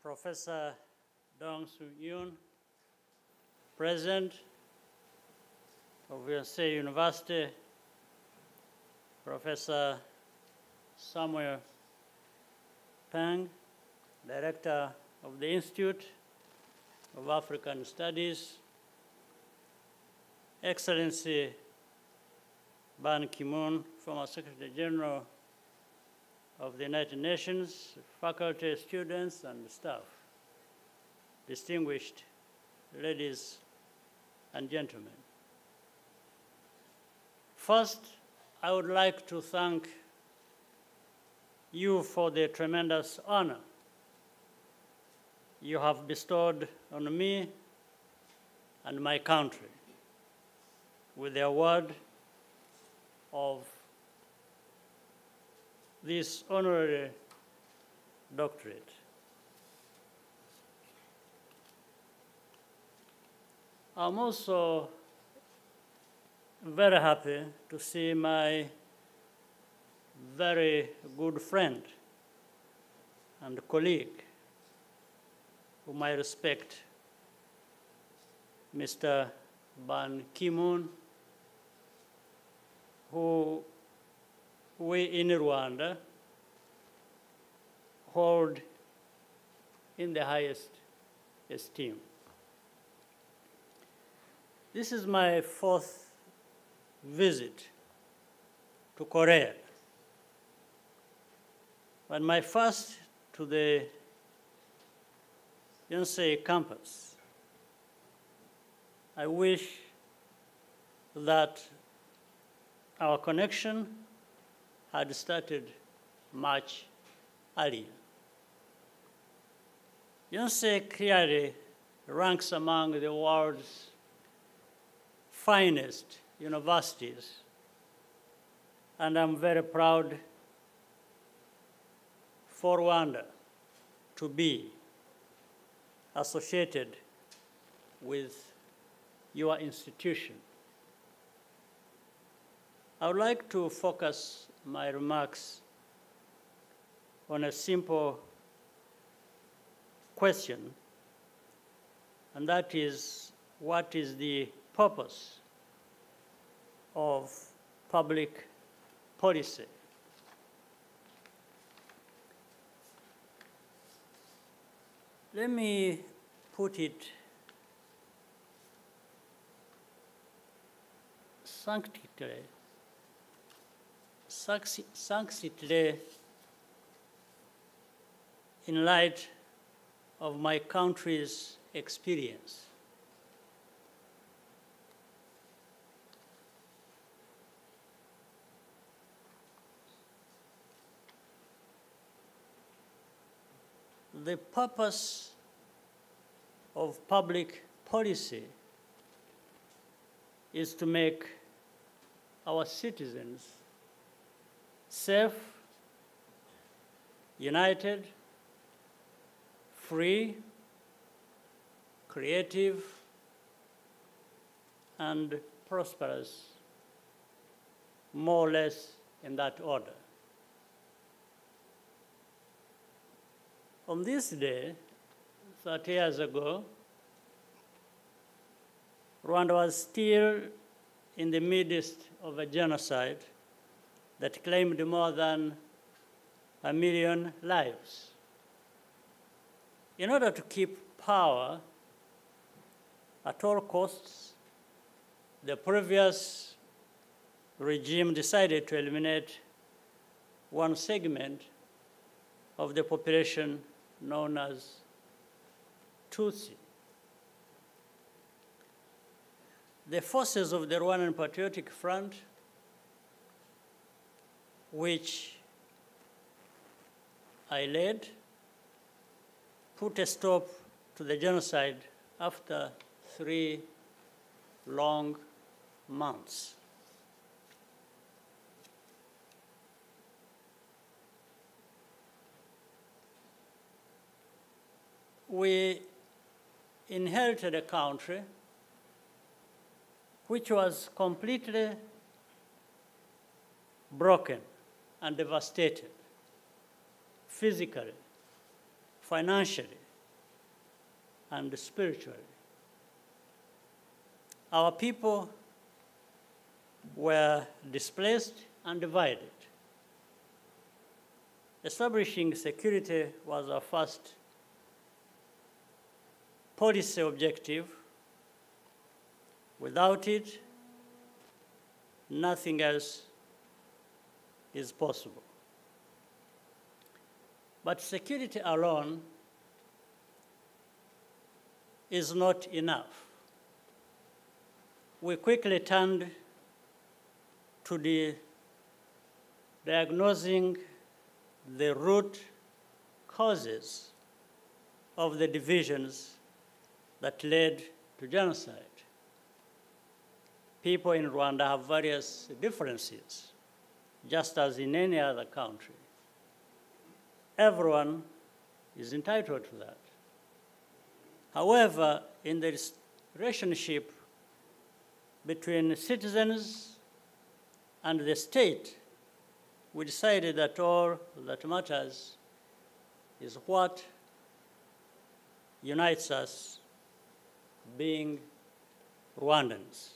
Professor Dong Su-Yoon, President of Yonsei University, Professor Samuel Pang, Director of the Institute of African Studies, Excellency Ban Ki-moon, former Secretary General of the United Nations, faculty, students, and staff, distinguished ladies and gentlemen. First, I would like to thank you for the tremendous honor you have bestowed on me and my country with the award of this honorary doctorate. I'm also very happy to see my very good friend and colleague, whom I respect, Mr. Ban Ki-moon, who we in Rwanda hold in the highest esteem. This is my fourth visit to Korea, but my first to the Yonsei campus. I wish that our connection had started much earlier. Yonsei clearly ranks among the world's finest universities, and I'm very proud for Rwanda to be associated with your institution. I would like to focus my remarks on a simple question, and that is, what is the purpose of public policy? Let me put it succinctly in light of my country's experience. The purpose of public policy is to make our citizens safe, united, free, creative, and prosperous, more or less in that order. On this day, 30 years ago, Rwanda was still in the midst of a genocide that claimed more than 1 million lives. In order to keep power at all costs, the previous regime decided to eliminate one segment of the population known as Tutsi. The forces of the Rwandan Patriotic Front, which I led, put a stop to the genocide after 3 long months. We inherited a country which was completely broken and devastated, physically, financially, and spiritually. Our people were displaced and divided. Establishing security was our first policy objective. Without it, nothing else is possible. But security alone is not enough. We quickly turned to diagnosing the root causes of the divisions that led to genocide. People in Rwanda have various differences, just as in any other country. Everyone is entitled to that. However, in the relationship between citizens and the state, we decided that all that matters is what unites us, being Rwandans.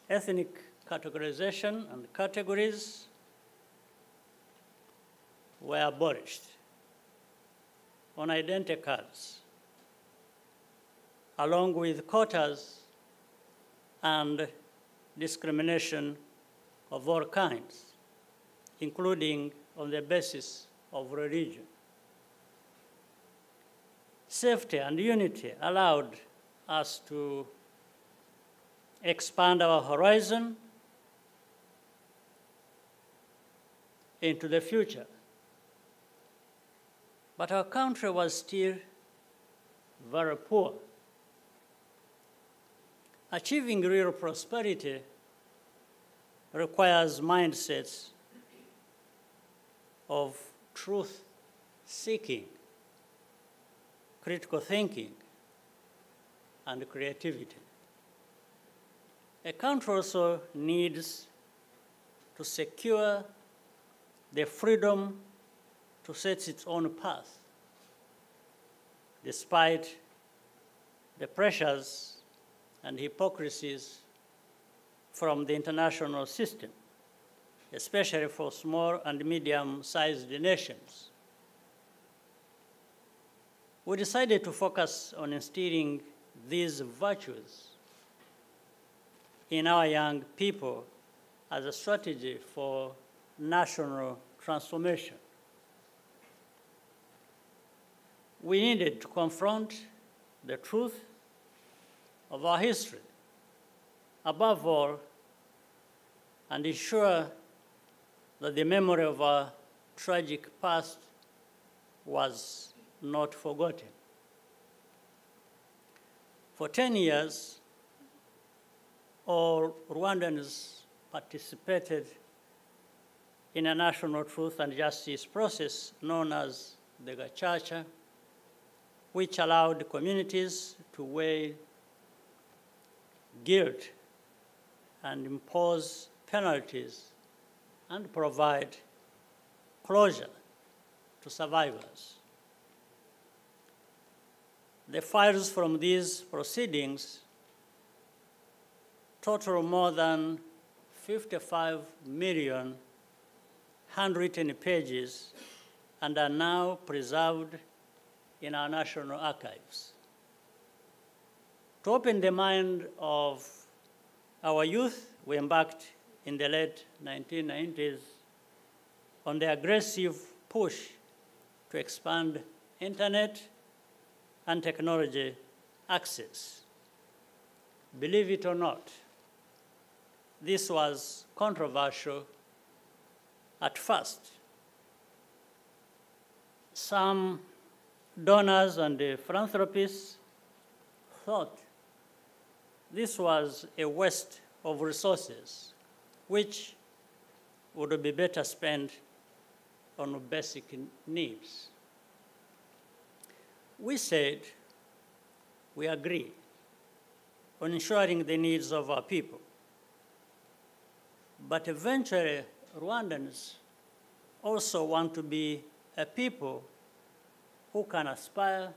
Ethnic categorization and categories were abolished on identity cards, along with quotas and discrimination of all kinds, including on the basis of religion. Safety and unity allowed us to expand our horizon into the future. But our country was still very poor. Achieving real prosperity requires mindsets of truth-seeking, critical thinking, and creativity. A country also needs to secure the freedom to set its own path, despite the pressures and hypocrisies from the international system, especially for small and medium-sized nations. We decided to focus on instilling these virtues in our young people as a strategy for national transformation. We needed to confront the truth of our history, above all, and ensure that the memory of our tragic past was not forgotten. For 10 years, all Rwandans participated in a national truth and justice process known as the Gacaca, which allowed communities to weigh guilt and impose penalties and provide closure to survivors. The files from these proceedings total more than 55 million handwritten pages and are now preserved in our national archives. To open the mind of our youth, we embarked in the late 1990s on the aggressive push to expand internet and technology access. Believe it or not, this was controversial at first. Some donors and philanthropists thought this was a waste of resources, which would be better spent on basic needs. We said we agree on ensuring the needs of our people. But eventually, Rwandans also want to be a people who can aspire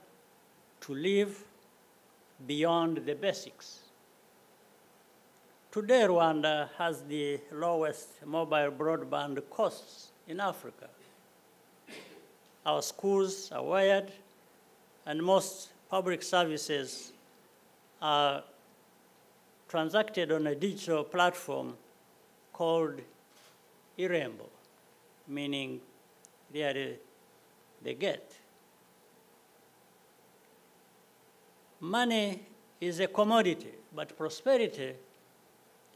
to live beyond the basics. Today, Rwanda has the lowest mobile broadband costs in Africa. Our schools are wired, and most public services are transacted on a digital platform called Irembo, meaning really the gate. Money is a commodity, but prosperity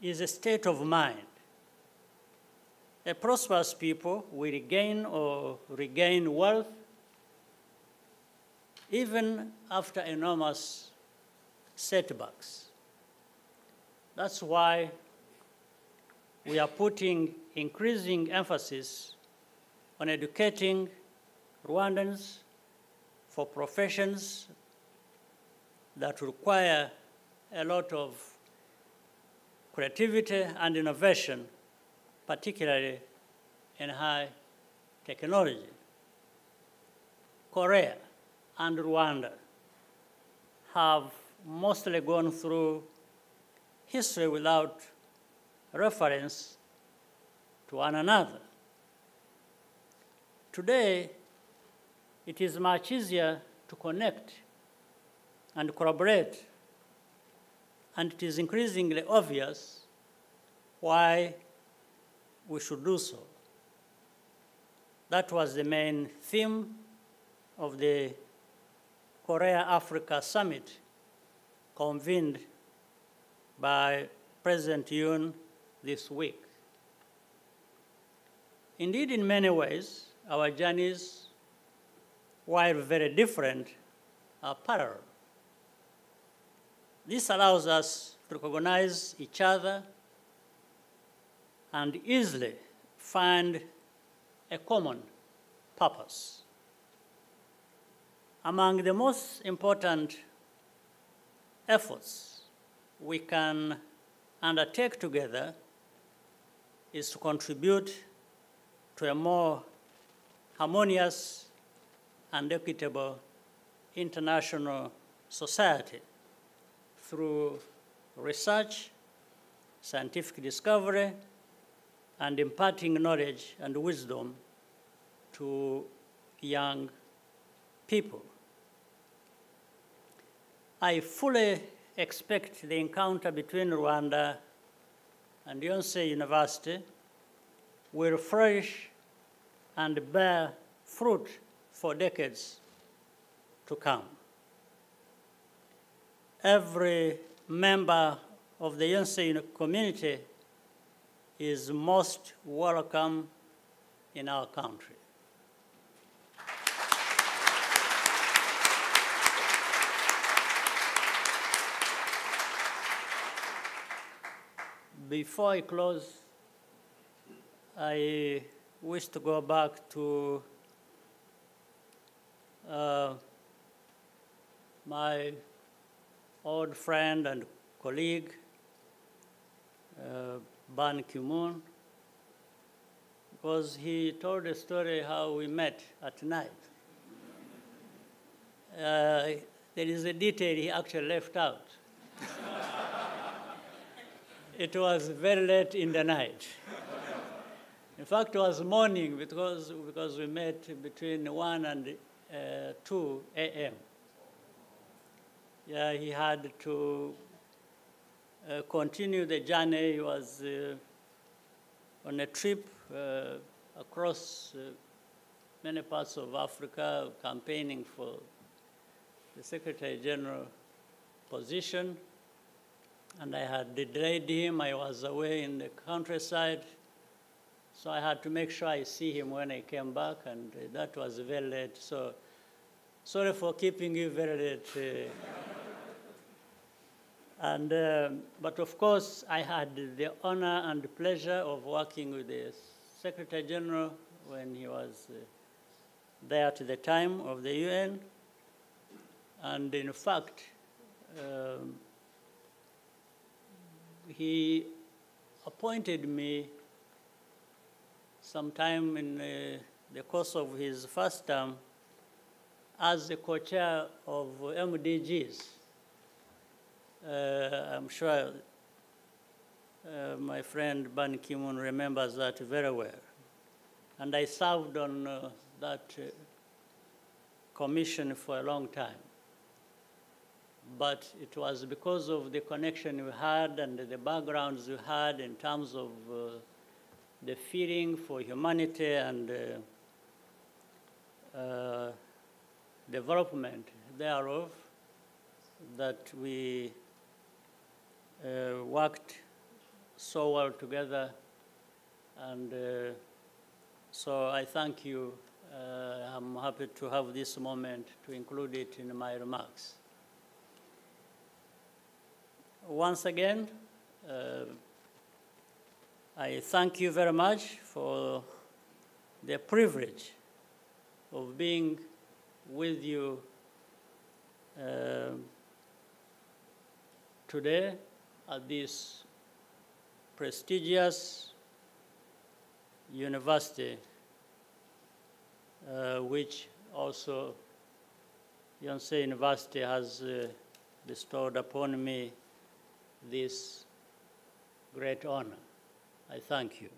is a state of mind. A prosperous people will gain or regain wealth even after enormous setbacks. That's why we are putting increasing emphasis on educating Rwandans for professions that require a lot of creativity and innovation, particularly in high technology. Korea and Rwanda have mostly gone through history without reference to one another. Today, it is much easier to connect and collaborate, and it is increasingly obvious why we should do so. That was the main theme of the Korea-Africa Summit convened by President Yoon this week. Indeed, in many ways, our journeys, while very different, are parallel. This allows us to recognize each other and easily find a common purpose. Among the most important efforts we can undertake together is to contribute to a more harmonious and equitable international society through research, scientific discovery, and imparting knowledge and wisdom to young people. I fully expect the encounter between Rwanda and Yonsei University will flourish and bear fruit for decades to come. Every member of the Yonsei community is most welcome in our country. Before I close, I wish to go back to my old friend and colleague, Ban Ki-moon, because he told a story how we met at night. There is a detail he actually left out. It was very late in the night. In fact, it was morning because we met between 1 and 2 a.m. Yeah, he had to continue the journey. He was on a trip across many parts of Africa, campaigning for the Secretary General position. And I had delayed him. I was away in the countryside. So I had to make sure I see him when I came back, and that was very late. So sorry for keeping you very late. But of course, I had the honor and pleasure of working with the Secretary General when he was there at the time of the UN. And in fact, he appointed me sometime in the course of his first term as the co-chair of MDGs, I'm sure my friend Ban Ki-moon remembers that very well. And I served on that commission for a long time. But it was because of the connection we had and the backgrounds we had in terms of the feeling for humanity and development thereof that we worked so well together. And so I thank you. I'm happy to have this moment to include it in my remarks. Once again, I thank you very much for the privilege of being with you today at this prestigious university, which also Yonsei University has bestowed upon me this great honor. I thank you.